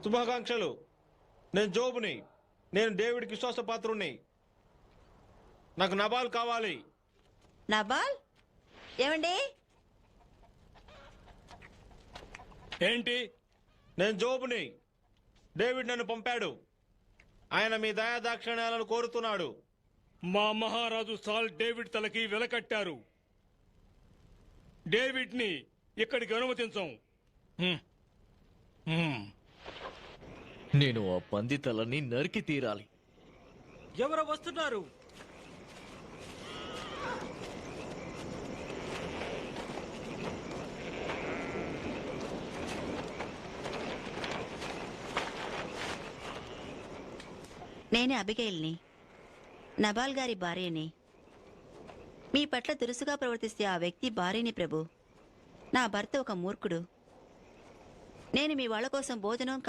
శుభాకాంక్షలు. నేను జోబుని. నేను డేవిడ్కి విశ్వాసపాత్రుణ్ణి. నాకు నబాల్ కావాలి. నబాల్ ఏమండి? ఏంటి? నేను జోబుని. డేవిడ్ నన్ను పంపాడు. ఆయన మీ దయాదాక్షిణ్యాలను కోరుతున్నాడు. మా మహారాజు సాల్ డేవిడ్ తలకి వెలకట్టారు. డేవిడ్ ని ఇక్కడికి అనుమతించం. నేను ఆ పంది తలని నరికి తీరాలి. ఎవరో వస్తున్నారు. నేనే అబిగైల్ని, నబాల్ గారి భార్యని. మీ పట్ల దురుసుగా ప్రవర్తిస్తే ఆ వ్యక్తి భార్యని ప్రభు. నా భర్త ఒక మూర్ఖుడు. నేను మీ వాళ్ళ కోసం భోజనం